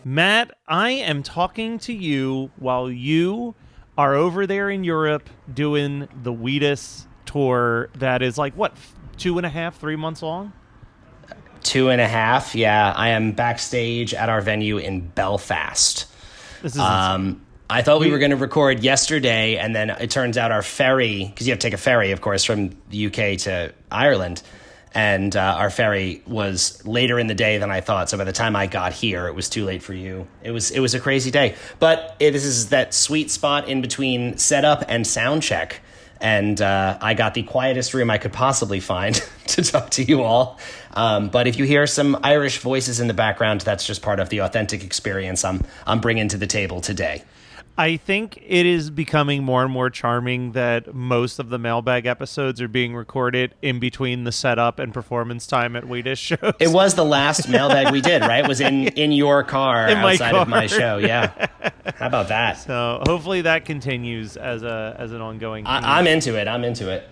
Matt, I am talking to you while you are over there in Europe doing the Wheatus tour that is like, what, 2.5, 3 months long? 2.5, yeah. I am backstage at our venue in Belfast. This is insane. I thought we were going to record yesterday, and then it turns out our ferry, because you have to take a ferry, of course, from the UK to Ireland, and our ferry was later in the day than I thought. So by the time I got here, it was too late for you. It was a crazy day. But this is that sweet spot in between setup and sound check. And I got the quietest room I could possibly find to talk to you all. But if you hear some Irish voices in the background, that's just part of the authentic experience I'm bringing to the table today. I think it is becoming more and more charming that most of the mailbag episodes are being recorded in between the setup and performance time at Wheatus shows. It was the last mailbag we did, right? It was in your car outside of my show. Yeah. How about that? So hopefully that continues as an ongoing thing. I'm into it.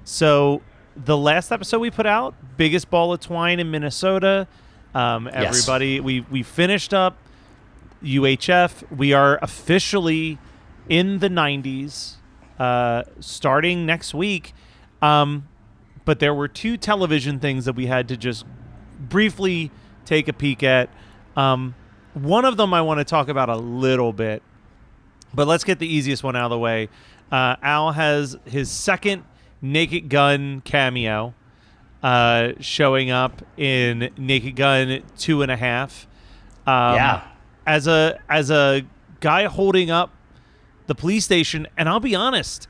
So the last episode we put out, biggest ball of twine in Minnesota. Everybody, yes. We finished up UHF. We are officially in the 90s starting next week. But there were two television things that we had to just briefly take a peek at. One of them I want to talk about a little bit, but let's get the easiest one out of the way. Al has his second Naked Gun cameo showing up in Naked Gun 2.5. Yeah. As a guy holding up the police station, and I'll be honest,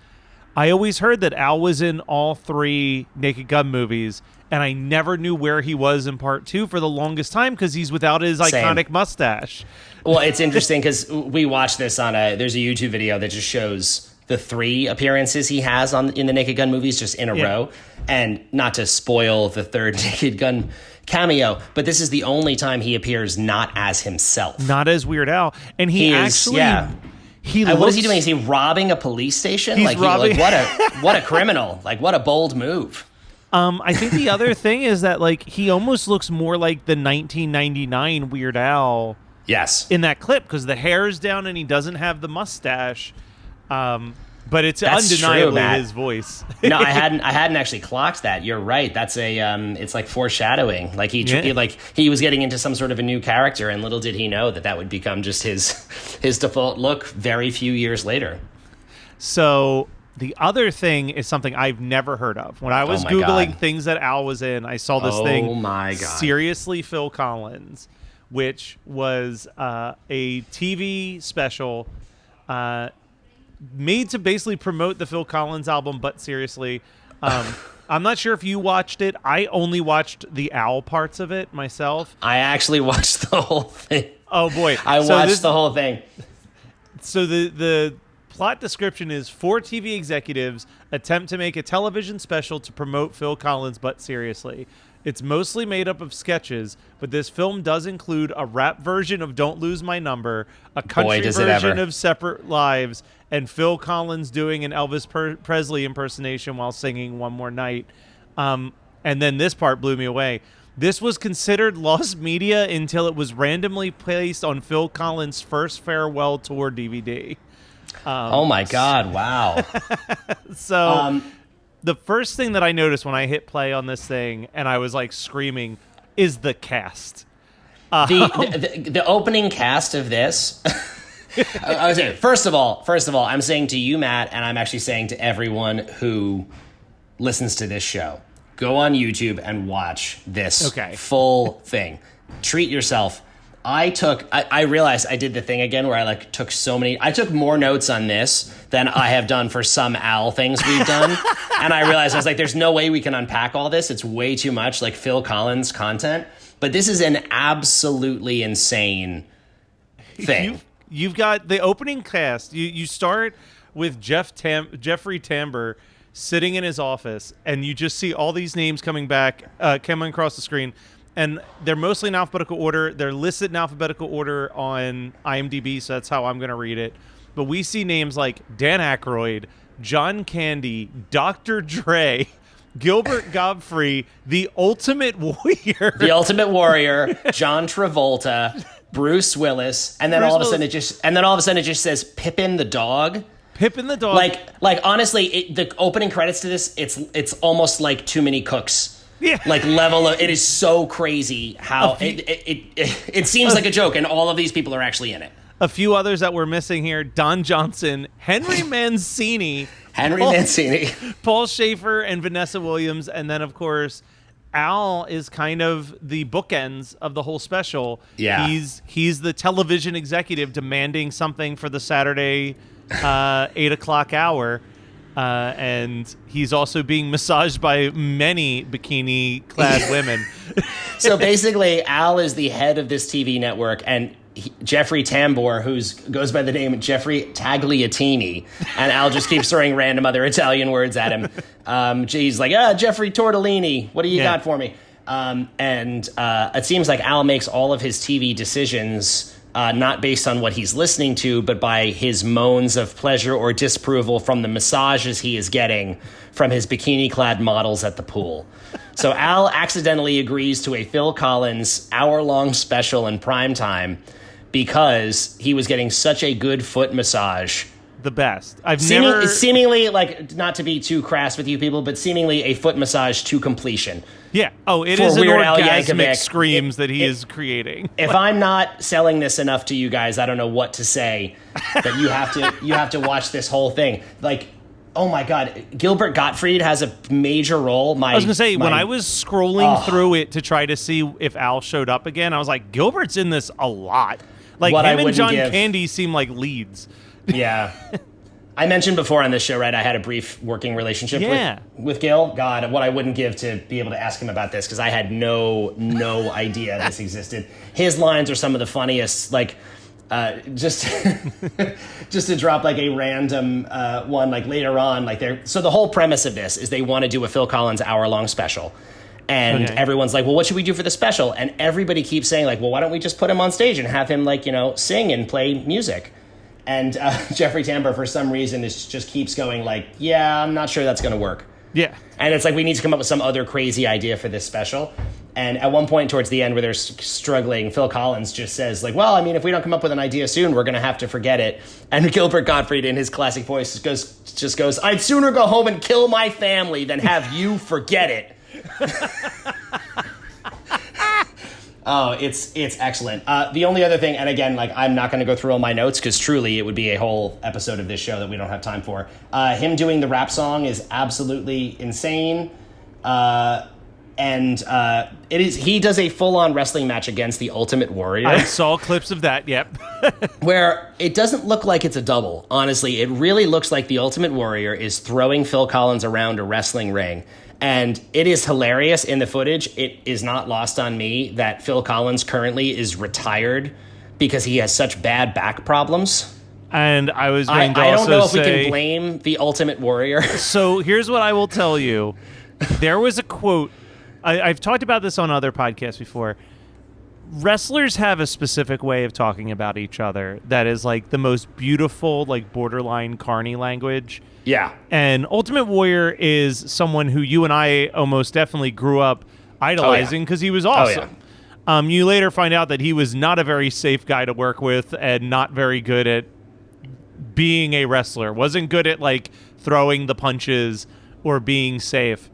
I always heard that Al was in all 3 Naked Gun movies, and I never knew where he was in part 2 for the longest time because he's without his iconic mustache. Well, it's interesting because we watched this there's a YouTube video that just shows the 3 appearances he has in the Naked Gun movies just in a row, and not to spoil the third Naked Gun cameo, but this is the only time he appears not as himself, not as Weird Al, and he actually what is he doing? Is he robbing a police station? He's robbing. What a criminal! Like, what a bold move. I think the other thing is that like he almost looks more like the 1999 Weird Al. Yes, in that clip because the hair is down and he doesn't have the mustache. But it's undeniably his voice. No, I hadn't actually clocked that. You're right. That's it's like foreshadowing. Like he was getting into some sort of a new character, and little did he know that would become just his default look very few years later. So the other thing is something I've never heard of. When I was Googling things that Al was in, I saw this thing. Oh my God! Seriously, Phil Collins, which was a TV special. Made to basically promote the Phil Collins album, but seriously, I'm not sure if you watched it. I only watched the Al parts of it myself. I actually watched the whole thing. Oh boy, I watched the whole thing. So the plot description is 4 TV executives attempt to make a television special to promote Phil Collins, but seriously. It's mostly made up of sketches, but this film does include a rap version of Don't Lose My Number, a country version of Separate Lives, and Phil Collins doing an Elvis Presley impersonation while singing One More Night. And then this part blew me away. This was considered lost media until it was randomly placed on Phil Collins' first farewell tour DVD. Oh my God, wow. So... the first thing that I noticed when I hit play on this thing and I was like screaming is the cast. The opening cast of this. I was saying, first of all, I'm saying to you, Matt, and I'm actually saying to everyone who listens to this show, go on YouTube and watch this full thing. Treat yourself. I realized I did the thing again where I took more notes on this than I have done for some Al things we've done. And I realized I was like, there's no way we can unpack all this. It's way too much like Phil Collins content. But this is an absolutely insane thing. You've got the opening cast. You start with Jeffrey Tambor sitting in his office, and you just see all these names coming across the screen. And they're mostly in alphabetical order. They're listed in alphabetical order on IMDb, so that's how I'm going to read it. But we see names like Dan Aykroyd, John Candy, Dr. Dre, Gilbert Gottfried, the Ultimate Warrior. The Ultimate Warrior, John Travolta, Bruce Willis, and then all of a sudden it just says Pippin the dog. Pippin the dog. Like honestly, the opening credits to this, it's almost like Too Many Cooks. Yeah. Like level of, it is so crazy how it seems like a joke, and all of these people are actually in it. A few others that we're missing here: Don Johnson, Henry Mancini, Paul Schaefer, and Vanessa Williams, and then of course Al is kind of the bookends of the whole special. Yeah, he's the television executive demanding something for the Saturday 8:00 hour. And he's also being massaged by many bikini-clad women. So basically, Al is the head of this TV network, and Jeffrey Tambor, who goes by the name Jeffrey Tagliatini, and Al just keeps throwing random other Italian words at him. He's like, Jeffrey Tortellini, what do you got for me? And it seems like Al makes all of his TV decisions not based on what he's listening to, but by his moans of pleasure or disapproval from the massages he is getting from his bikini-clad models at the pool. So Al accidentally agrees to a Phil Collins hour-long special in primetime because he was getting such a good foot massage. The best. Seemingly, like, not to be too crass with you people, but seemingly a foot massage to completion. Yeah. Oh, it is an orgasmic screams that he is creating. If I'm not selling this enough to you guys, I don't know what to say. That you have to watch this whole thing. Like, oh my God, Gilbert Gottfried has a major role. I was gonna say, when I was scrolling through it to try to see if Al showed up again, I was like, Gilbert's in this a lot. Like, him and John Candy seem like leads. Yeah. I mentioned before on this show, right, I had a brief working relationship with Gil. God, what I wouldn't give to be able to ask him about this, because I had no idea this existed. His lines are some of the funniest, like, just to drop like a random one, like later on, like so the whole premise of this is they want to do a Phil Collins hour-long special. And everyone's like, well, what should we do for the special? And everybody keeps saying, like, well, why don't we just put him on stage and have him, like, sing and play music? And Jeffrey Tambor, for some reason, just keeps going like, yeah, I'm not sure that's going to work. Yeah. And it's like, we need to come up with some other crazy idea for this special. And at one point towards the end where they're struggling, Phil Collins just says, like, well, I mean, if we don't come up with an idea soon, we're going to have to forget it. And Gilbert Gottfried, in his classic voice, just goes, I'd sooner go home and kill my family than have you forget it. Oh, it's excellent. The only other thing, and again, like, I'm not going to go through all my notes because truly it would be a whole episode of this show that we don't have time for. Him doing the rap song is absolutely insane. And he does a full-on wrestling match against the Ultimate Warrior. I saw clips of that, yep. Where it doesn't look like it's a double. Honestly, it really looks like the Ultimate Warrior is throwing Phil Collins around a wrestling ring. And it is hilarious in the footage. It is not lost on me that Phil Collins currently is retired because he has such bad back problems. And I was going to I don't know if say, we can blame the Ultimate Warrior. So here's what I will tell you. There was a quote. I've talked about this on other podcasts before. Wrestlers have a specific way of talking about each other that is like the most beautiful, like borderline carny language. Yeah. And Ultimate Warrior is someone who you and I almost definitely grew up idolizing because he was awesome. Oh, yeah. You later find out that he was not a very safe guy to work with and not very good at being a wrestler. Wasn't good at like throwing the punches or being safe.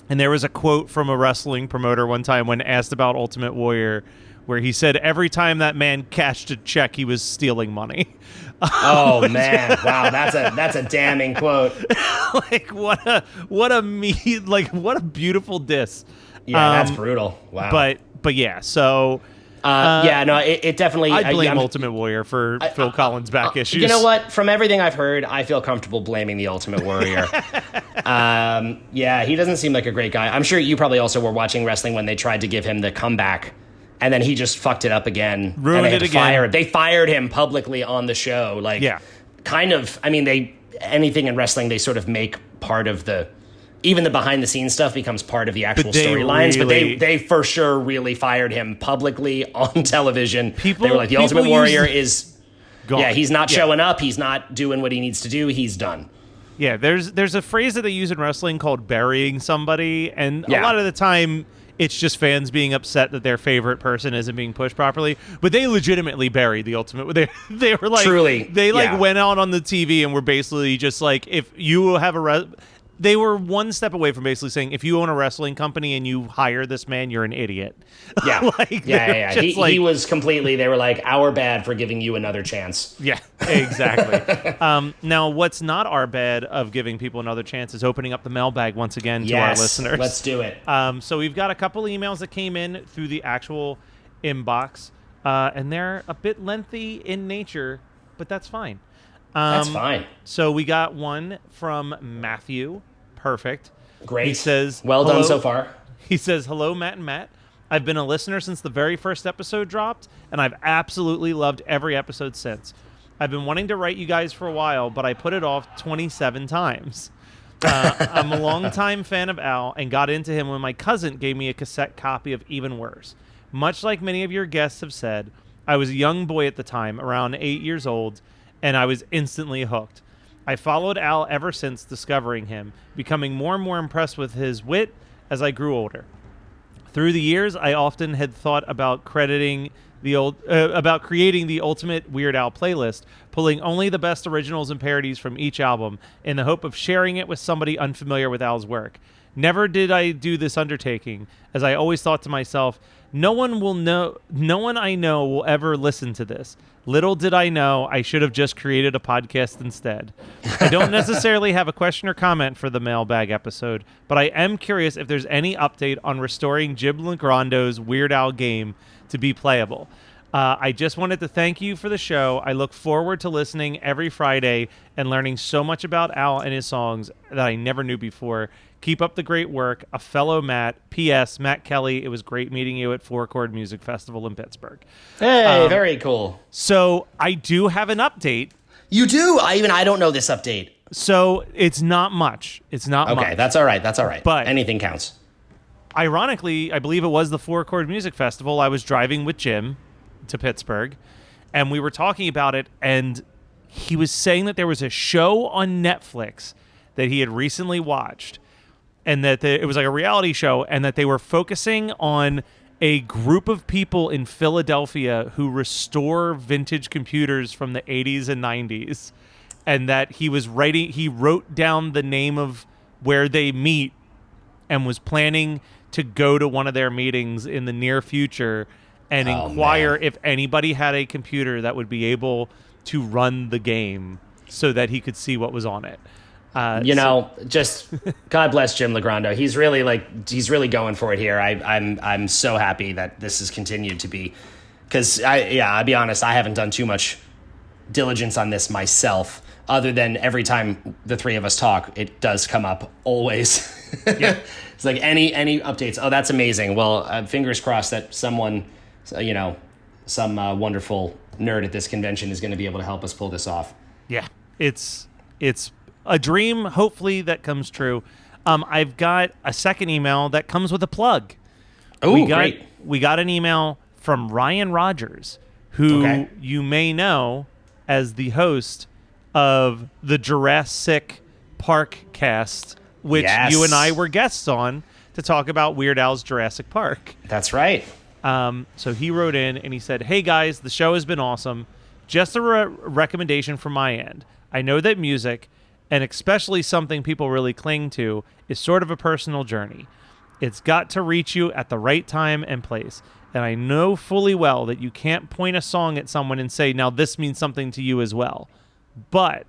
And there was a quote from a wrestling promoter one time when asked about Ultimate Warrior where he said every time that man cashed a check, he was stealing money. Oh man! Wow, that's a damning quote. Like what a beautiful diss. Yeah, that's brutal. Wow. But yeah, so it definitely. I blame Ultimate Warrior for Phil Collins' back issues. You know what? From everything I've heard, I feel comfortable blaming the Ultimate Warrior. He doesn't seem like a great guy. I'm sure you probably also were watching wrestling when they tried to give him the comeback. And then he just fucked it up again. Ruined it again. They fired him publicly on the show. Like, kind of, I mean, anything in wrestling, they sort of make part of even the behind the scenes stuff becomes part of the actual storylines. But they for sure really fired him publicly on television. They were like, the Ultimate Warrior is gone. Yeah, he's not showing up. He's not doing what he needs to do. He's done. Yeah, there's a phrase that they use in wrestling called burying somebody, and Yeah. a lot of the time it's just fans being upset that their favorite person isn't being pushed properly. But they legitimately buried the Ultimate. They were like, Truly, they like yeah. went out on the TV and were basically just like, if you have they were one step away from basically saying, if you own a wrestling company and you hire this man, you're an idiot. Yeah, like, yeah. He just was completely. They were like, our bad for giving you another chance. Yeah, exactly. Now, what's not our bad of giving people another chance is opening up the mailbag once again to our listeners. Let's do it. So we've got a couple emails that came in through the actual inbox, and they're a bit lengthy in nature, but that's fine. That's fine. So we got one from Matthew. Perfect. Great. He says, well done so far. He says, hello, Matt and Matt. I've been a listener since the very first episode dropped, and I've absolutely loved every episode since. I've been wanting to write you guys for a while, but I put it off 27 times. I'm a longtime fan of Al and got into him when my cousin gave me a cassette copy of Even Worse. Much like many of your guests have said, I was a young boy at the time, around 8 years old, and I was instantly hooked. I followed Al ever since discovering him, becoming more and more impressed with his wit as I grew older. Through the years, I often had thought about creating the ultimate Weird Al playlist, pulling only the best originals and parodies from each album in the hope of sharing it with somebody unfamiliar with Al's work. Never did I do this undertaking, as I always thought to myself, no one I know will ever listen to this. Little did I know I should have just created a podcast instead. I don't necessarily have a question or comment for the mailbag episode, but I am curious if there's any update on restoring Jim Legrando's Weird Al game to be playable. I just wanted to thank you for the show. I look forward to listening every Friday and learning so much about Al and his songs that I never knew before. Keep up the great work. A fellow Matt. P.S. Matt Kelly, it was great meeting you at Four Chord Music Festival in Pittsburgh. Hey, very cool. So I do have an update. You do? I don't know this update. So it's not much. It's not much. Okay, that's all right. But anything counts. Ironically, I believe it was the Four Chord Music Festival. I was driving with Jim to Pittsburgh, and we were talking about it, and he was saying that there was a show on Netflix that he had recently watched, and that it was like a reality show, and that they were focusing on a group of people in Philadelphia who restore vintage computers from the 80s and 90s, and that he wrote down the name of where they meet and was planning to go to one of their meetings in the near future and inquire if anybody had a computer that would be able to run the game so that he could see what was on it. Just God bless Jim Legrando. He's really going for it here. I'm so happy that this has continued to be, because I'll be honest, I haven't done too much diligence on this myself, other than every time the three of us talk, it does come up always. Yeah. It's like any updates. Oh, that's amazing. Well, fingers crossed that someone, some wonderful nerd at this convention is going to be able to help us pull this off. Yeah, it's a dream, hopefully, that comes true. I've got a second email that comes with a plug. Oh, great. We got an email from Ryan Rogers, who you may know as the host of the Jurassic Park cast, which you and I were guests on to talk about Weird Al's Jurassic Park. That's right. So he wrote in and he said, "Hey guys, the show has been awesome. Just a recommendation from my end. I know that music, and especially something people really cling to, is sort of a personal journey. It's got to reach you at the right time and place. And I know fully well that you can't point a song at someone and say, now this means something to you as well. But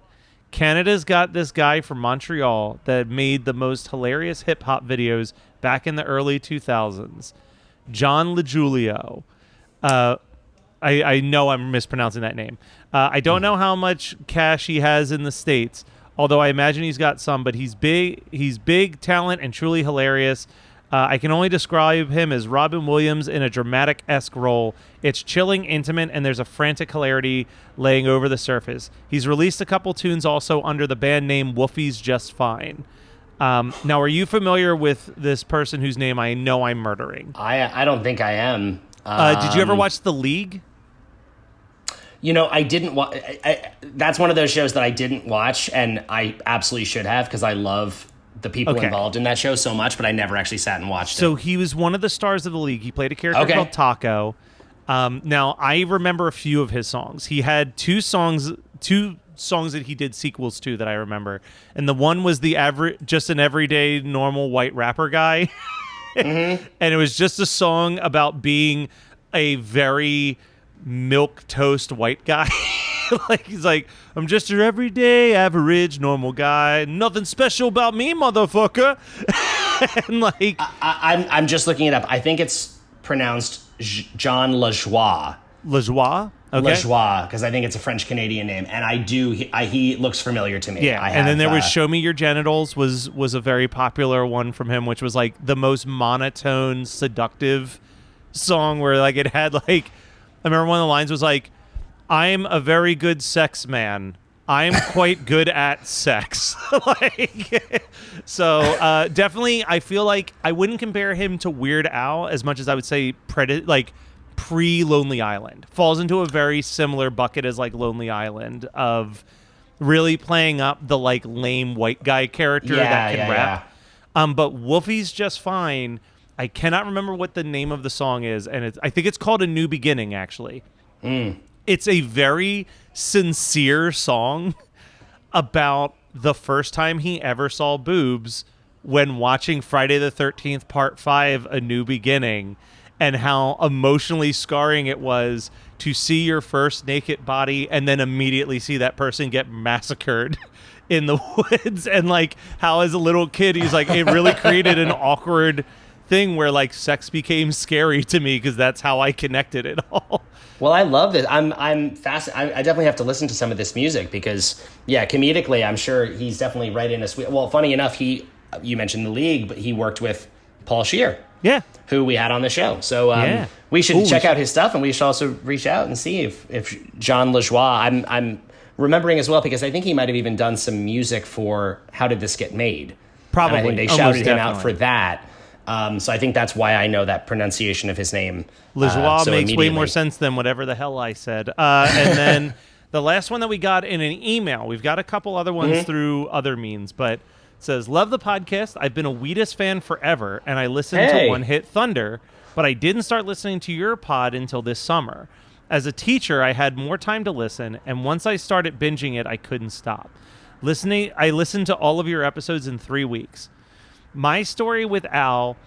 Canada's got this guy from Montreal that made the most hilarious hip-hop videos back in the early 2000s. John LeGiulio. I know I'm mispronouncing that name. I don't know how much cash he has in the States, although I imagine he's got some, but he's big talent and truly hilarious. I can only describe him as Robin Williams in a dramatic-esque role. It's chilling, intimate, and there's a frantic hilarity laying over the surface. He's released a couple tunes also under the band name Woofie's Just Fine. Now, are you familiar with this person whose name I know I'm murdering? I don't think I am. Did you ever watch The League? I didn't watch. That's one of those shows that I didn't watch, and I absolutely should have, because I love the people involved in that show so much, but I never actually sat and watched it. So he was one of the stars of the league. He played a character called Taco. Now, I remember a few of his songs. He had two songs that he did sequels to that I remember. And the one was just an everyday, normal white rapper guy. And it was just a song about being a very milk toast white guy. Like, he's like, I'm just your everyday, average, normal guy. Nothing special about me, motherfucker. And like, I'm just looking it up. I think it's pronounced John Lajoie. Lajoie? Okay. Lajoie, because I think it's a French Canadian name, and he looks familiar to me. Yeah, and then there was "Show Me Your Genitals" was a very popular one from him, which was like the most monotone, seductive song where like it had like, I remember one of the lines was like, "I'm a very good sex man. I'm quite good at sex." Like, so definitely, I feel like I wouldn't compare him to Weird Al as much as I would say pre-Lonely Island. Falls into a very similar bucket as like Lonely Island of really playing up the like lame white guy character that can rap. Yeah. But Wolfie's Just Fine. I cannot remember what the name of the song is, and I think it's called A New Beginning, actually. It's a very sincere song about the first time he ever saw boobs when watching Friday the 13th Part 5, A New Beginning, and how emotionally scarring it was to see your first naked body and then immediately see that person get massacred in the woods. And like how as a little kid, he's like, it really created an awkward thing where like sex became scary to me because that's how I connected it all. Well, I love this. I'm fascinated. I definitely have to listen to some of this music because, yeah, comedically, I'm sure he's definitely right in a sweet. Well, funny enough, you mentioned the league, but he worked with Paul Scheer, who we had on the show. So we should check out his stuff, and we should also reach out and see if John Lajoie. I'm remembering as well because I think he might have even done some music for How Did This Get Made? Probably, and I think they shouted him out for that. So I think that's why I know that pronunciation of his name. Lajoie makes way more sense than whatever the hell I said. And then the last one that we got in an email, we've got a couple other ones through other means, but it says, love the podcast. I've been a Wheatus fan forever, and I listened to One Hit Thunder, but I didn't start listening to your pod until this summer. As a teacher, I had more time to listen, and once I started binging it, I couldn't stop. I listened to all of your episodes in 3 weeks. My story with Al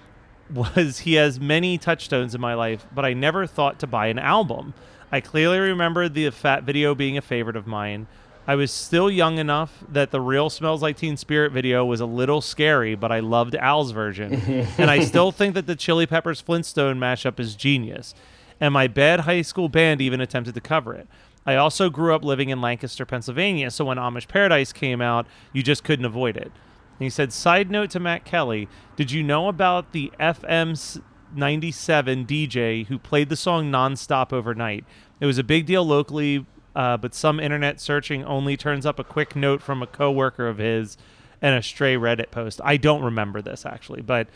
was he has many touchstones in my life, but I never thought to buy an album. I clearly remember the Fat video being a favorite of mine. I was still young enough that the real Smells Like Teen Spirit video was a little scary, but I loved Al's version. And I still think that the Chili Peppers Flintstone mashup is genius. And my bad high school band even attempted to cover it. I also grew up living in Lancaster, Pennsylvania, so when Amish Paradise came out, you just couldn't avoid it. And he said, side note to Matt Kelly, did you know about the FM 97 DJ who played the song nonstop overnight? It was a big deal locally, but some internet searching only turns up a quick note from a coworker of his and a stray Reddit post. I don't remember this, actually, but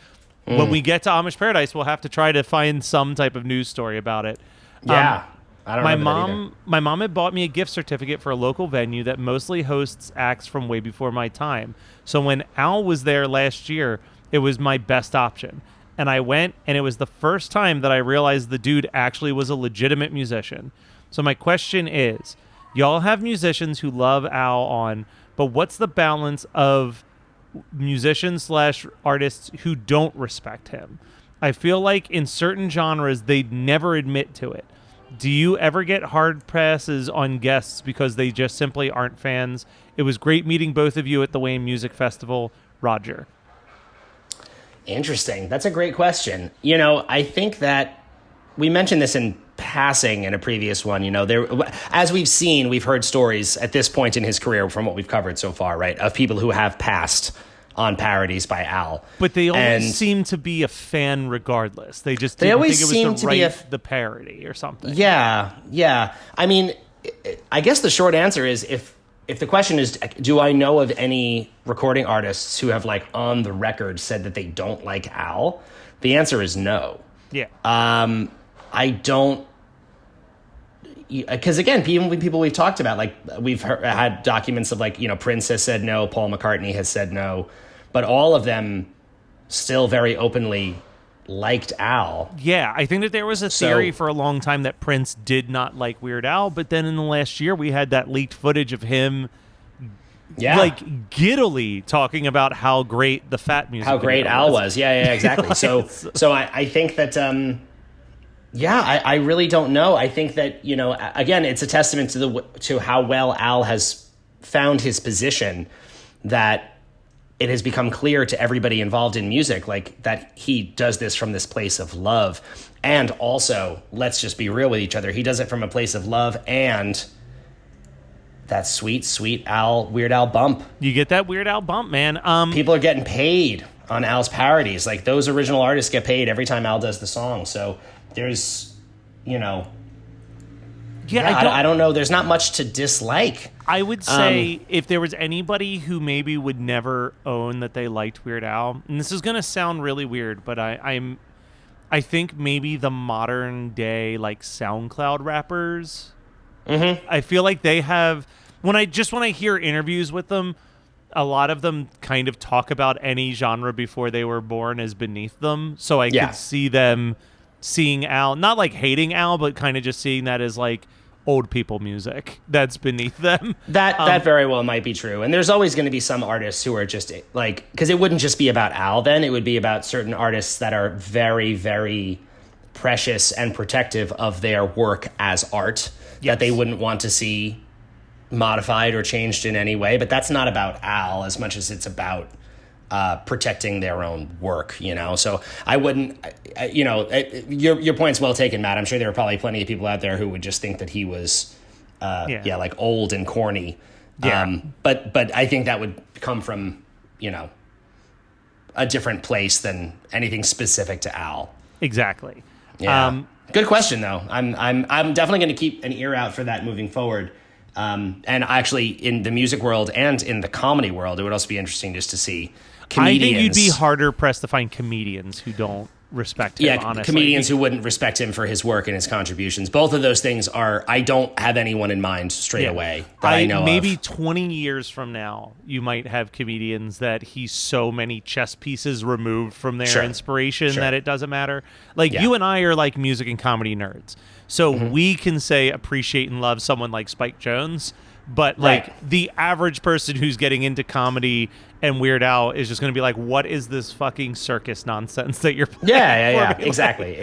when we get to Amish Paradise, we'll have to try to find some type of news story about it. Yeah. I don't remember my mom had bought me a gift certificate for a local venue that mostly hosts acts from way before my time. So when Al was there last year, it was my best option. And I went, and it was the first time that I realized the dude actually was a legitimate musician. So my question is, y'all have musicians who love Al on, but what's the balance of musicians / artists who don't respect him? I feel like in certain genres, they'd never admit to it. Do you ever get hard passes on guests because they just simply aren't fans? It was great meeting both of you at the Wayne Music Festival. Roger. Interesting. That's a great question. I think that we mentioned this in passing in a previous one. As we've heard stories at this point in his career from what we've covered so far, right, of people who have passed on parodies by Al. But they always seem to be a fan regardless. They just didn't think it was the parody or something. Yeah. I mean, I guess the short answer is if the question is, do I know of any recording artists who have like on the record said that they don't like Al? The answer is no. Yeah. I don't. because again, people we've talked about, like we've had documents of like, Prince has said no, Paul McCartney has said no, but all of them still very openly liked Al. Yeah, I think that there was a theory for a long time that Prince did not like Weird Al, but then in the last year we had that leaked footage of him like giddily talking about how great the Fat music how great Al was. Yeah, exactly. So I think that I really don't know. I think that, again, it's a testament to how well Al has found his position, that it has become clear to everybody involved in music, like that he does this from this place of love. And also, let's just be real with each other, he does it from a place of love and that sweet, sweet Weird Al bump. You get that Weird Al bump, man. People are getting paid on Al's parodies. Like, those original artists get paid every time Al does the song. So there's, I don't know. There's not much to dislike. I would say if there was anybody who maybe would never own that they liked Weird Al, and this is going to sound really weird, but I think maybe the modern day like SoundCloud rappers. Mm-hmm. I feel like they have, when I hear interviews with them, a lot of them kind of talk about any genre before they were born as beneath them. So I could see them seeing Al, not like hating Al, but kind of just seeing that as like old people music that's beneath them. That very well might be true. And there's always going to be some artists who are just like, because it wouldn't just be about Al then, it would be about certain artists that are very, very precious and protective of their work as art, that they wouldn't want to see modified or changed in any way. But that's not about Al as much as it's about protecting their own work, So I wouldn't, your point's well taken, Matt. I'm sure there are probably plenty of people out there who would just think that he was, like old and corny. Yeah. But I think that would come from, a different place than anything specific to Al. Exactly. Yeah. Good question, though. I'm definitely going to keep an ear out for that moving forward. And actually, in the music world and in the comedy world, it would also be interesting just to see comedians. I think you'd be harder pressed to find comedians who don't respect him, honestly. Comedians who wouldn't respect him for his work and his contributions. Both of those things I don't have anyone in mind straight away that I know maybe of. 20 years from now, you might have comedians that he's so many chess pieces removed from their inspiration that it doesn't matter. Like, you and I are like music and comedy nerds. So we can say appreciate and love someone like Spike Jonze, but like the average person who's getting into comedy and Weird Al is just going to be like, what is this fucking circus nonsense that you're playing? Yeah. Exactly.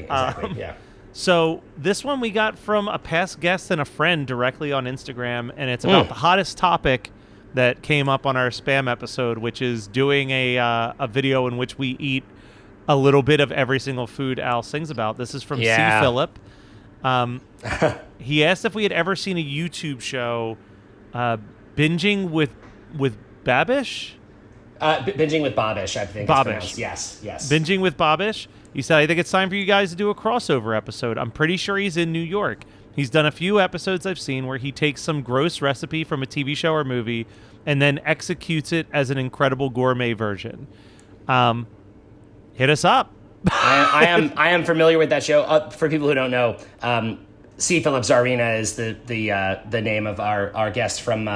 Yeah. So this one we got from a past guest and a friend directly on Instagram, and it's about the hottest topic that came up on our spam episode, which is doing a video in which we eat a little bit of every single food Al sings about. This is from C. Phillip. He asked if we had ever seen a YouTube show, Binging with Babish? Binging with Babish, I think. Babish. Yes. Binging with Babish. He said, I think it's time for you guys to do a crossover episode. I'm pretty sure he's in New York. He's done a few episodes I've seen where he takes some gross recipe from a TV show or movie and then executes it as an incredible gourmet version. Hit us up. I am familiar with that show. For people who don't know, C. Philip Zarina is the name of our guest from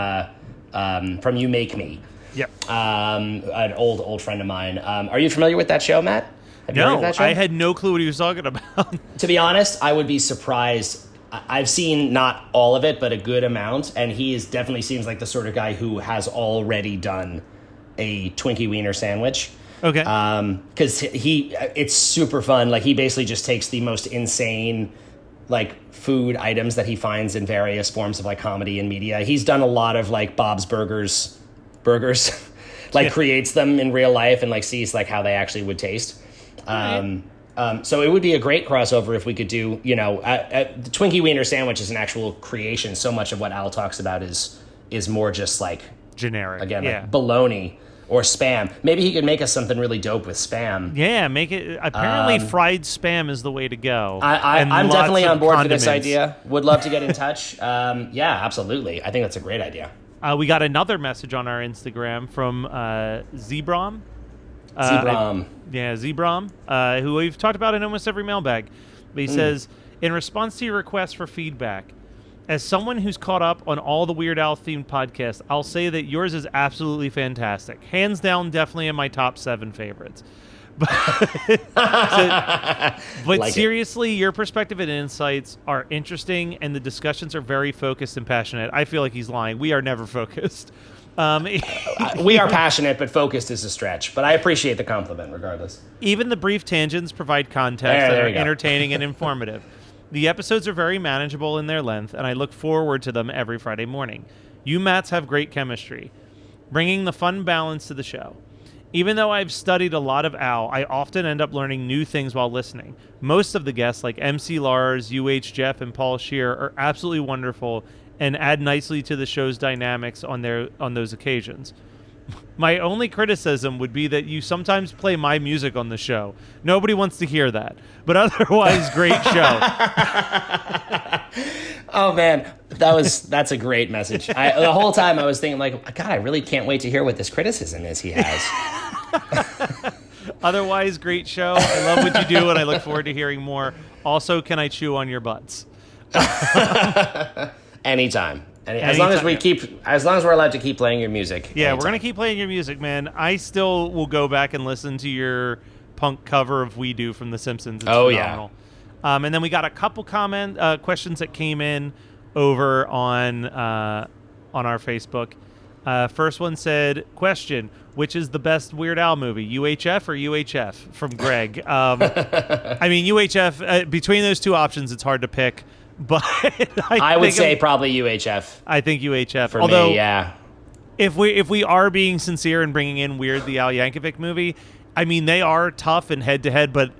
You Make Me. Yep. An old friend of mine. Are you familiar with that show, Matt? Have you heard of that show? I had no clue what he was talking about. To be honest, I would be surprised. I've seen not all of it, but a good amount, and he definitely seems like the sort of guy who has already done a Twinkie Wiener sandwich. Okay. Because it's super fun. Like, he basically just takes the most insane, like, food items that he finds in various forms of, like, comedy and media. He's done a lot of, like, Bob's burgers, creates them in real life and, like, sees, like, how they actually would taste. So it would be a great crossover if we could do, the Twinkie Wiener sandwich is an actual creation. So much of what Al talks about is more just, like, generic. Again, like bologna. Or Spam. Maybe he could make us something really dope with Spam. Yeah, make it. Apparently, fried Spam is the way to go. I'm definitely on board for this idea. Would love to get in touch. Yeah, absolutely. I think that's a great idea. We got another message on our Instagram from Zebrom. Zebrom, who we've talked about in almost every mailbag. But he says, in response to your request for feedback, As someone who's caught up on all the Weird Al themed podcasts, I'll say that yours is absolutely fantastic. Hands down, definitely in my top 7 favorites. But seriously, your perspective and insights are interesting, and the discussions are very focused and passionate. I feel like he's lying. We are never focused. We are passionate, but focused is a stretch. But I appreciate the compliment regardless. Even the brief tangents provide context that are entertaining and informative. The episodes are very manageable in their length, and I look forward to them every Friday morning. You Mats have great chemistry, bringing the fun balance to the show. Even though I've studied a lot of Al, I often end up learning new things while listening. Most of the guests, like MC Lars, UH Jeff, and Paul Scheer, are absolutely wonderful and add nicely to the show's dynamics on those occasions. My only criticism would be that you sometimes play my music on the show. Nobody wants to hear that, but otherwise, great show. Oh man, that's a great message. The whole time I was thinking, like, God, I really can't wait to hear what this criticism is he has. Otherwise, great show. I love what you do, and I look forward to hearing more. Also, can I chew on your butts? Anytime. As long as we're allowed to keep playing your music. Yeah, we're gonna keep playing your music, man. I still will go back and listen to your punk cover of "We Do" from The Simpsons. It's phenomenal. And then we got a couple questions that came in over on our Facebook. First one said, "Question: Which is the best Weird Al movie, UHF or UHF?" From Greg. I mean, UHF. Between those two options, it's hard to pick. But I would say probably UHF. I think UHF. For me, yeah. If we are being sincere and bringing in Weird the Al Yankovic movie, I mean, they are tough and head to head, but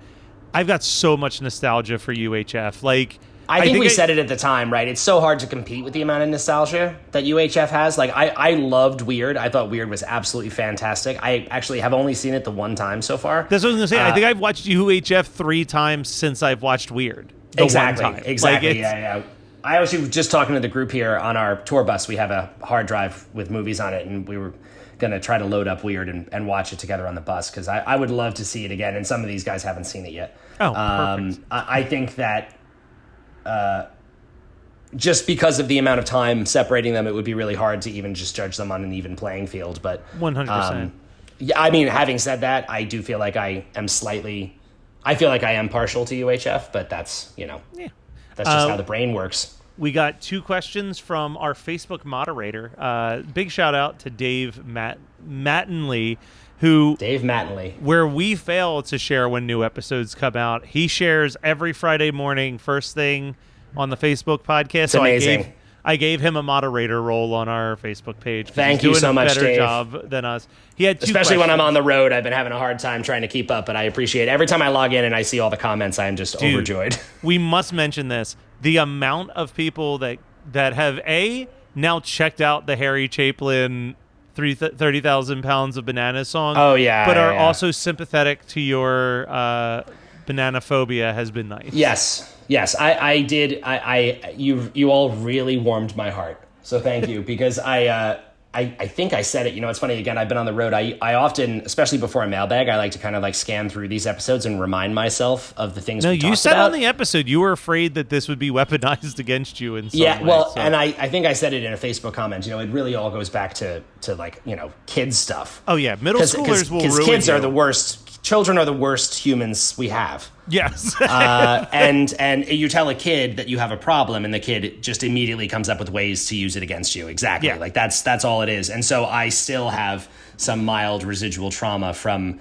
I've got so much nostalgia for UHF. Like, I think we said it at the time, right? It's so hard to compete with the amount of nostalgia that UHF has. Like, I loved Weird. I thought Weird was absolutely fantastic. I actually have only seen it the one time so far. That's what I was going to say. I think I've watched UHF 3 times since I've watched Weird. Exactly. Like, yeah. I actually was just talking to the group here on our tour bus. We have a hard drive with movies on it, and we were going to try to load up Weird and watch it together on the bus, because I would love to see it again, and some of these guys haven't seen it yet. Oh, perfect. I think that just because of the amount of time separating them, it would be really hard to even just judge them on an even playing field. But 100%. Yeah, I mean, having said that, I do feel like I feel like I am partial to UHF, but that's, that's just how the brain works. We got 2 questions from our Facebook moderator. Big shout out to Dave Mattingly, where we fail to share when new episodes come out. He shares every Friday morning, first thing on the Facebook podcast. It's amazing. I gave him a moderator role on our Facebook page. Thank you so much, Dave. He's doing a better job than us. He had 2 Especially questions. when I'm on the road, I've been having a hard time trying to keep up, but I appreciate it. Every time I log in and I see all the comments, I am just overjoyed. We must mention this. The amount of people that have, now checked out the Harry Chapin 30,000 Pounds of Bananas song. Oh, yeah. But are also sympathetic to your banana phobia has been nice. Yes, I did. You all really warmed my heart. So thank you, because I think I said it. It's funny. Again, I've been on the road. I often, especially before a mailbag, I like to kind of like scan through these episodes and remind myself of the things. No, you said on the episode you were afraid that this would be weaponized against you in some way. Well, and I think I said it in a Facebook comment. It really all goes back to like kids stuff. Oh yeah, middle schoolers will ruin kids you. Are the worst. Children are the worst humans we have. Yes. and you tell a kid that you have a problem, and the kid just immediately comes up with ways to use it against you. Exactly. Yeah. Like that's all it is. And so I still have some mild residual trauma from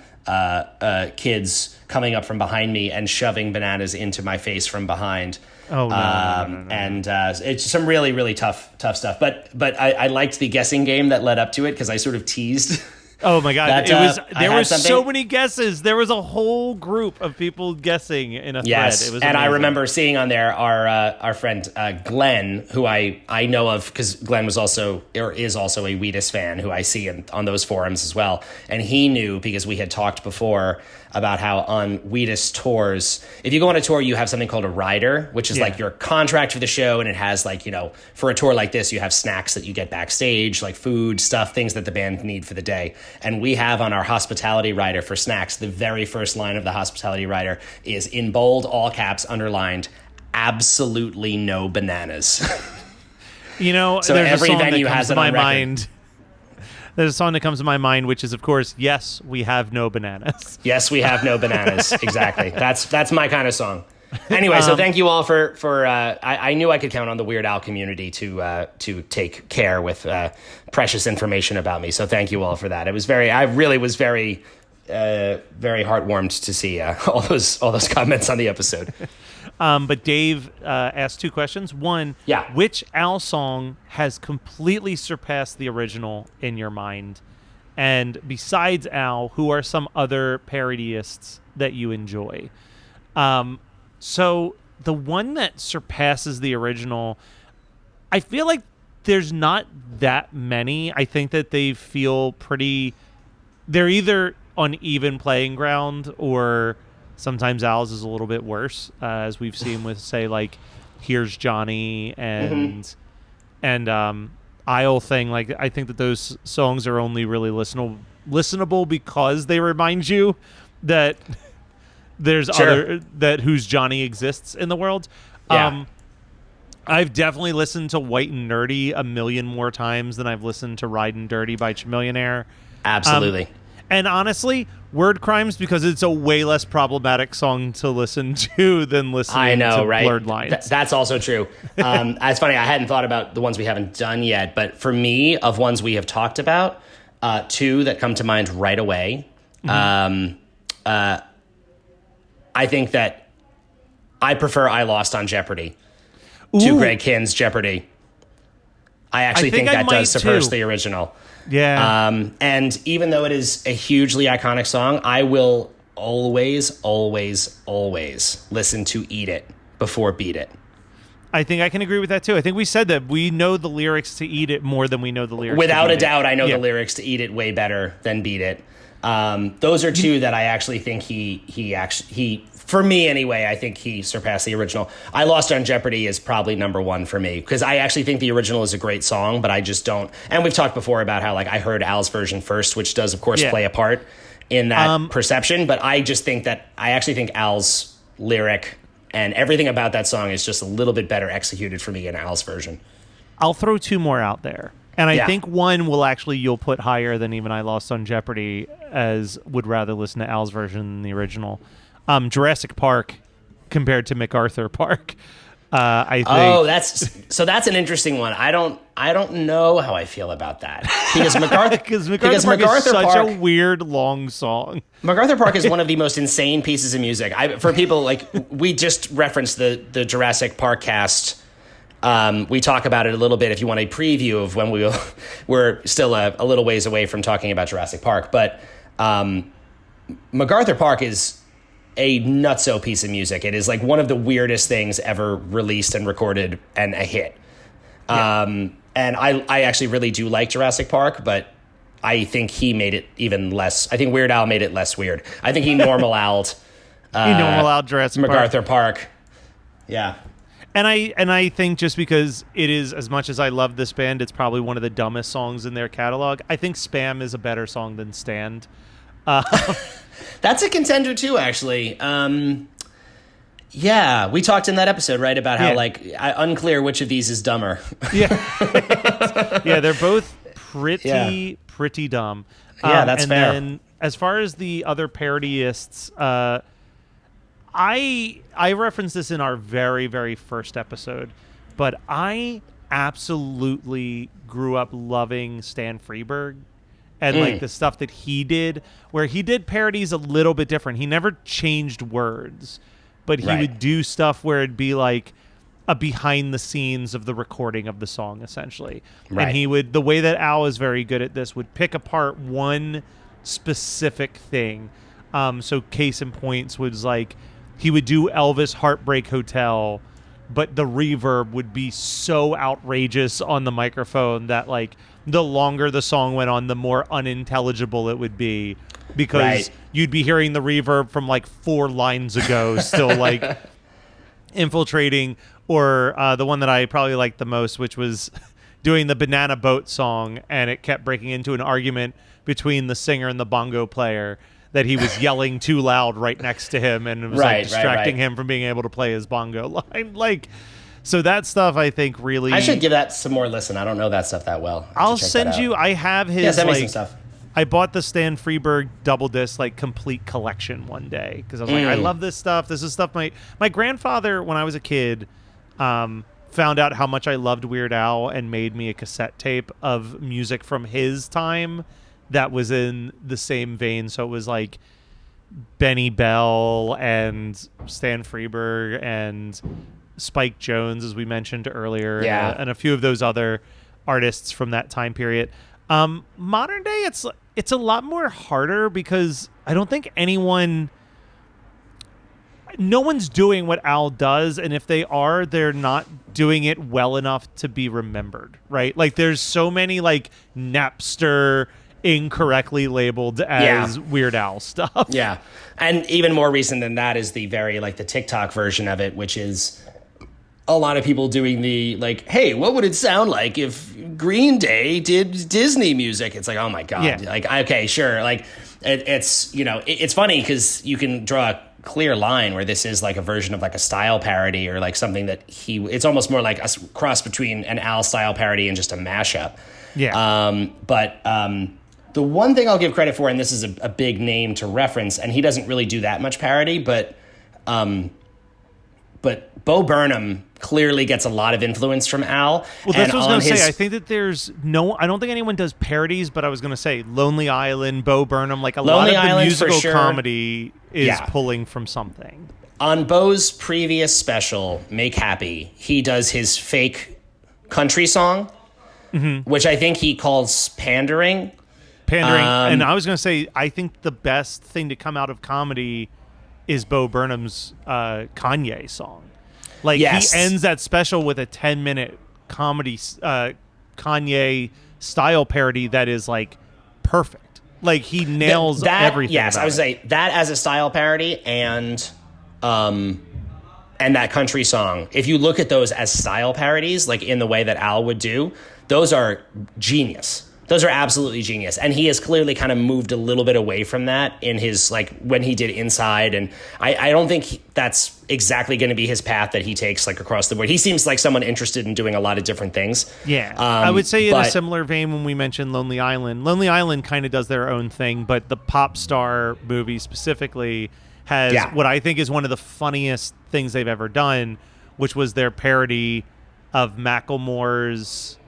kids coming up from behind me and shoving bananas into my face from behind. Oh no, no. And it's some really, really tough stuff. But I liked the guessing game that led up to it, because I sort of teased. Oh my God! There were so many guesses. There was a whole group of people guessing in a thread. Yes, It was and amazing. I remember seeing on there our friend Glenn, who I know of because Glenn is also a Wheatus fan, who I see on those forums as well. And he knew, because we had talked before about how on Wheatus tours, if you go on a tour, you have something called a rider, which is like your contract for the show, and it has like, for a tour like this, you have snacks that you get backstage, like food, stuff, things that the band need for the day. And we have on our hospitality rider for snacks, the very first line of the hospitality rider is in bold, all caps, underlined, absolutely no bananas. You know, So there's every a song venue that comes has to it on my record. mind. There's a song that comes to my mind, which is, of course, Yes, We Have No Bananas. Yes, we have no bananas. Exactly. That's my kind of song. Anyway, so thank you all for I knew I could count on the Weird Al community to take care with precious information about me. So thank you all for that. I really was very heartwarmed to see all those comments on the episode. But Dave asked two questions. One, Yeah. which Al song has completely surpassed the original in your mind? And besides Al, who are some other parodyists that you enjoy? So the one that surpasses the original, I feel like there's not that many. I think that they feel they're either on even playing ground, or sometimes Al's is a little bit worse, as we've seen with, say, like Here's Johnny and Isle Thing. Like, I think that those songs are only really listenable because they remind you that there's that Who's Johnny exists in the world. Yeah. I've definitely listened to White and Nerdy a million more times than I've listened to Ridin' Dirty by Chamillionaire. Absolutely. And honestly, Word Crimes, because it's a way less problematic song to listen to than listening to right? Blurred Lines. That's also true. It's funny, I hadn't thought about the ones we haven't done yet, but for me, of ones we have talked about, two that come to mind right away. I think that I prefer I Lost on Jeopardy to Greg Kinn's Jeopardy. I actually think that does surpass the original. Yeah. And even though it is a hugely iconic song, I will always, always, always listen to Eat It before Beat It. I think I can agree with that, too. I think we said that we know the lyrics to Eat It more than we know the lyrics Without to a Beat doubt, It. I know the lyrics to Eat It way better than Beat It. Those are two that I actually think he for me anyway, I think he surpassed the original. I Lost on Jeopardy is probably number one for me, because I actually think the original is a great song, but I just don't. And we've talked before about how, like, I heard Al's version first, which does, of course, play a part in that perception. But I actually think Al's lyric and everything about that song is just a little bit better executed for me in Al's version. I'll throw two more out there. And I think one you'll put higher than even I Lost on Jeopardy, as would rather listen to Al's version than the original. Jurassic Park compared to MacArthur Park. I think. That's an interesting one. I don't know how I feel about that, because MacArthur Park is such a weird long song. MacArthur Park is one of the most insane pieces of music. For people, like, we just referenced the Jurassic Park cast. We talk about it a little bit if you want a preview of when we're still a little ways away from talking about Jurassic Park. But MacArthur Park is a nutso piece of music. It is like one of the weirdest things ever released and recorded, and a hit. Yeah. And I actually really do like Jurassic Park, but I think he made it even less. I think Weird Al made it less weird. I think he normal-al'd Jurassic MacArthur Park. Yeah. And I think just because it is, as much as I love this band, it's probably one of the dumbest songs in their catalog. I think Spam is a better song than Stand. That's a contender too, actually. Yeah, we talked in that episode, right, about how unclear which of these is dumber. Yeah, they're both pretty dumb. Yeah, that's fair. And then as far as the other parodyists, I referenced this in our very, very first episode, but I absolutely grew up loving Stan Freberg. And like the stuff that he did, where he did parodies a little bit different. He never changed words, but he would do stuff where it'd be like a behind the scenes of the recording of the song, essentially. Right. And he would, the way that Al is very good at this, would pick apart one specific thing. So case in points was like, he would do Elvis Heartbreak Hotel, but the reverb would be so outrageous on the microphone that, like, the longer the song went on, the more unintelligible it would be, because you'd be hearing the reverb from like 4 lines ago still like infiltrating. Or the one that I probably liked the most, which was doing the Banana Boat song, and it kept breaking into an argument between the singer and the bongo player, that he was yelling too loud right next to him, and it was like distracting him from being able to play his bongo line. Like, So that stuff I think really. I should give that some more listen. I don't know that stuff that well. I'll send you. I have his. Send me some stuff. I bought the Stan Freberg double disc complete collection one day because I was like, I love this stuff. This is stuff my grandfather, when I was a kid, found out how much I loved Weird Al and made me a cassette tape of music from his time that was in the same vein. So it was like Benny Bell and Stan Freberg and Spike Jones, as we mentioned earlier, and a few of those other artists from that time period. Modern day, it's a lot more harder because I don't think no one's doing what Al does, and if they are, they're not doing it well enough to be remembered, right? Like there's so many like Napster incorrectly labeled as Weird Al stuff. Yeah. And even more recent than that is the the TikTok version of it, which is a lot of people doing the like, hey, what would it sound like if Green Day did Disney music? It's like, oh my God. Yeah. Like, okay, sure. Like it's, it's funny because you can draw a clear line where this is like a version of like a style parody or like something that it's almost more like a cross between an Al style parody and just a mashup. Yeah. But the one thing I'll give credit for, and this is a big name to reference, and he doesn't really do that much parody, but Bo Burnham clearly gets a lot of influence from Al. Well, that's what I was going to say. I think that I don't think anyone does parodies, but I was going to say Lonely Island, Bo Burnham, like lot of the musical comedy is pulling from something. On Bo's previous special, Make Happy, he does his fake country song, which I think he calls pandering. And I was going to say, I think the best thing to come out of comedy is Bo Burnham's Kanye song. Like, he ends that special with a 10-minute comedy Kanye style parody that is like perfect. Like, he nails everything. Yes, I would say that as a style parody and that country song. If you look at those as style parodies, like in the way that Al would do, those are genius. Those are absolutely genius. And he has clearly kind of moved a little bit away from that in his, like, when he did Inside. And I don't think that's exactly going to be his path that he takes, like, across the board. He seems like someone interested in doing a lot of different things. Yeah. I would say in a similar vein when we mentioned Lonely Island. Lonely Island kind of does their own thing, but the Pop Star movie specifically has what I think is one of the funniest things they've ever done, which was their parody of Macklemore's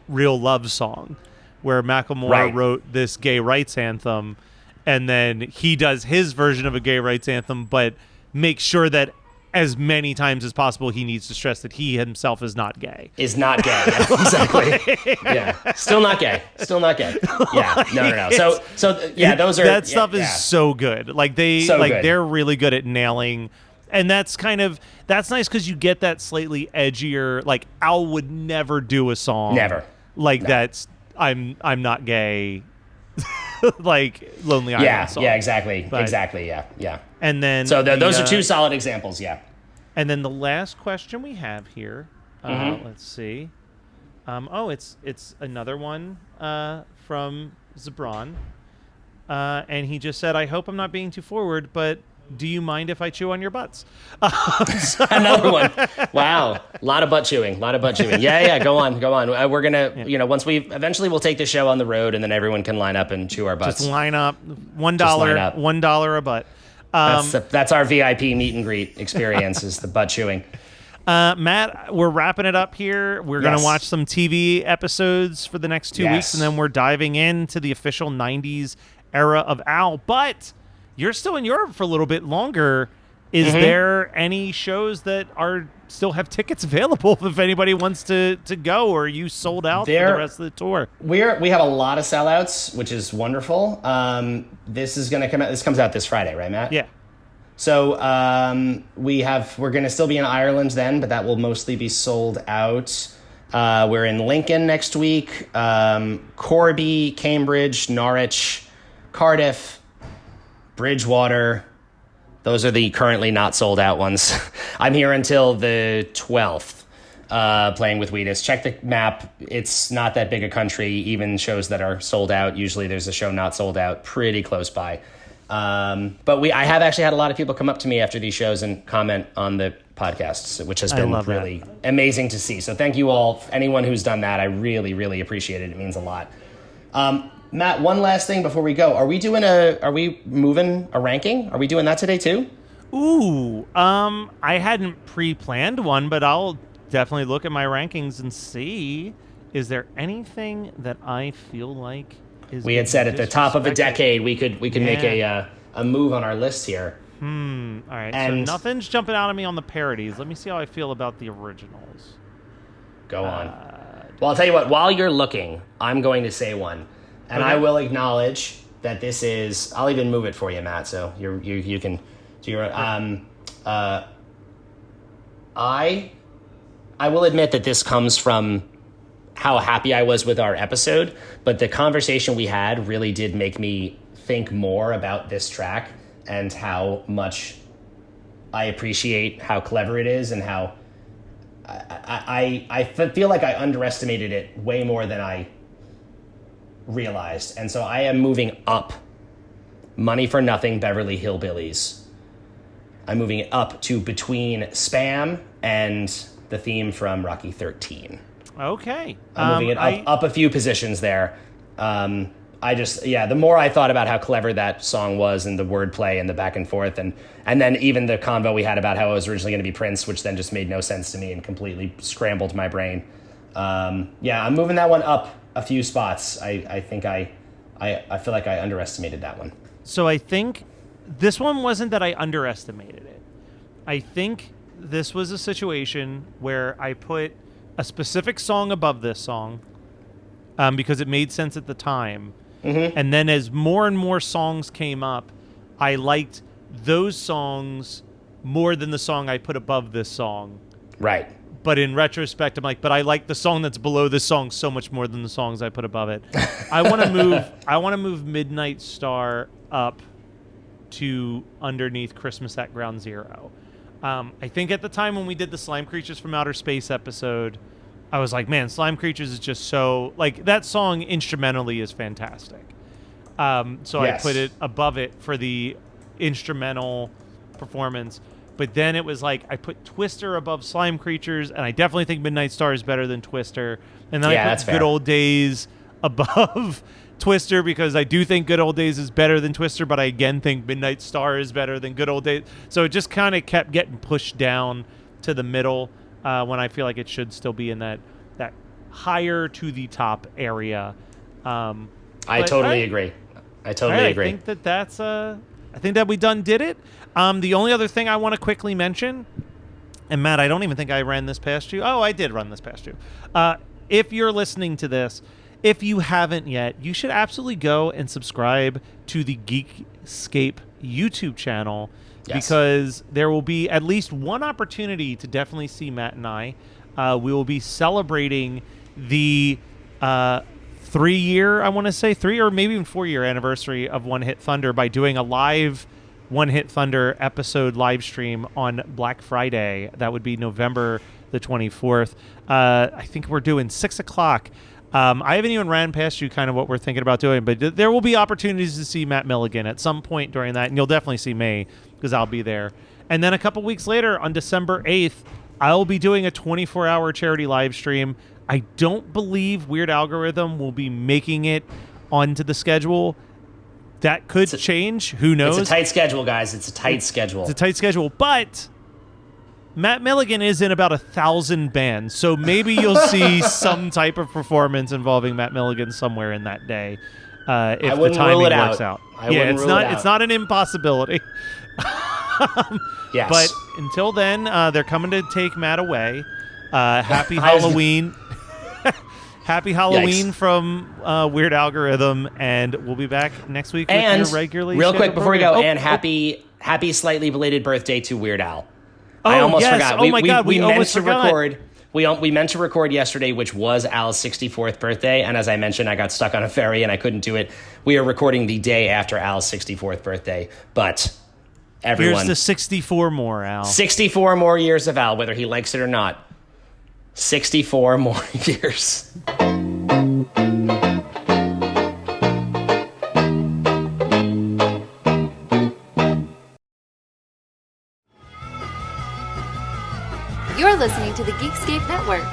Real Love Song, where Macklemore wrote this gay rights anthem, and then he does his version of a gay rights anthem, but makes sure that as many times as possible he needs to stress that he himself is not gay. Is not gay. Yeah, exactly. Yeah. Still not gay. Still not gay. Yeah. No. So yeah, those are that stuff is so good. Like they're really good at nailing. And that's nice because you get that slightly edgier, like Al would never do a song. Never. Like that's I'm not gay, like Lonely Island song. Yeah, exactly. Exactly, yeah. And then so those are two solid examples, yeah. And then the last question we have here, let's see. It's another one from Zebron. And he just said, I hope I'm not being too forward, but do you mind if I chew on your butts? Another one. Wow. A lot of butt chewing. Yeah. Go on. We're going to, once we'll take the show on the road and then everyone can line up and chew our butts. Just line up. $1 a butt. That's our VIP meet and greet experience is the butt chewing. Matt, we're wrapping it up here. We're going to watch some TV episodes for the next 2 weeks, and then we're diving into the official 90s era of Al. But you're still in Europe for a little bit longer. Is there any shows that still have tickets available if anybody wants to go, or are you sold out for the rest of the tour? We have a lot of sellouts, which is wonderful. This is going to come out. This comes out this Friday, right, Matt? Yeah. So we're going to still be in Ireland then, but that will mostly be sold out. We're in Lincoln next week, Corby, Cambridge, Norwich, Cardiff, Bridgewater. Those are the currently not sold out ones. I'm here until the 12th, playing with Wheatus. Check the map. It's not that big a country. Even shows that are sold out, usually there's a show not sold out pretty close by. But I have actually had a lot of people come up to me after these shows and comment on the podcasts, which has been really amazing to see. So thank you all, anyone who's done that. I really, really appreciate it. It means a lot. Matt, one last thing before we go. Are we moving a ranking? Are we doing that today too? Ooh, I hadn't pre-planned one, but I'll definitely look at my rankings and see. Is there anything that I feel like is? We had said at the top of a decade we could make a move on our list here. All right. And so nothing's jumping out at me on the parodies. Let me see how I feel about the originals. Go on. Well, I'll tell you what. While you're looking, I'm going to say one, and I will acknowledge that this is. I'll even move it for you, Matt. So you can do your. I will admit that this comes from how happy I was with our episode, but the conversation we had really did make me think more about this track and how much I appreciate how clever it is and how I feel like I underestimated it way more than I realized. And so I am moving up Money for Nothing, Beverly Hillbillies. I'm moving it up to between Spam and the theme from Rocky 13. Okay. I'm moving it up a few positions there. The more I thought about how clever that song was and the wordplay and the back and forth and then even the convo we had about how it was originally going to be Prince, which then just made no sense to me and completely scrambled my brain. I'm moving that one up a few spots. I think I feel like I underestimated that one. So I think this one wasn't that I underestimated it. I think this was a situation where I put a specific song above this song because it made sense at the time. Mm-hmm. And then as more and more songs came up, I liked those songs more than the song I put above this song. Right. But in retrospect, I'm like, but I like the song that's below this song so much more than the songs I put above it. I want to move Midnight Star up to underneath Christmas at Ground Zero. I think at the time when we did the Slime Creatures from Outer Space episode, I was like, man, Slime Creatures is just so... Like, that song instrumentally is fantastic. So yes. I put it above it for the instrumental performance. But then it was like, I put Twister above Slime Creatures, and I definitely think Midnight Star is better than Twister. And then I put Good Old Days above Twister, because I do think Good Old Days is better than Twister, but I again think Midnight Star is better than Good Old Days. So it just kind of kept getting pushed down to the middle when I feel like it should still be in that higher to the top area. I totally agree. I think I think that we did it. The only other thing I want to quickly mention, and Matt, I don't even think I ran this past you. Oh, I did run this past you. If you're listening to this, if you haven't yet, you should absolutely go and subscribe to the Geekscape YouTube channel, because there will be at least one opportunity to definitely see Matt and I. We will be celebrating the 3-year, I want to say 3 or maybe even 4-year anniversary of One Hit Thunder by doing a live One Hit Thunder episode live stream on Black Friday. That would be November the 24th. I think we're doing 6 o'clock. I haven't even ran past you kind of what we're thinking about doing, but there will be opportunities to see Matt Milligan at some point during that, and you'll definitely see me because I'll be there. And then a couple weeks later, on December 8th, I'll be doing a 24-hour charity live stream. I don't believe Weird Algorithm will be making it onto the schedule. That could change. Who knows? It's a tight schedule, guys. It's a tight schedule. But Matt Milligan is in about 1,000 bands, so maybe you'll see some type of performance involving Matt Milligan somewhere in that day, if the timing works out. It's not an impossibility. Yes. But until then, they're coming to take Matt away. Happy Halloween. Happy Halloween from Weird Algorithm, and we'll be back next week with your regularly real quick before we go, happy slightly belated birthday to Weird Al. I almost forgot. We almost forgot. We meant to record yesterday, which was Al's 64th birthday, and as I mentioned, I got stuck on a ferry and I couldn't do it. We are recording the day after Al's 64th birthday, but everyone... Here's the 64 more, Al. 64 more years of Al, whether he likes it or not. 64 more years. to the Geekscape Network.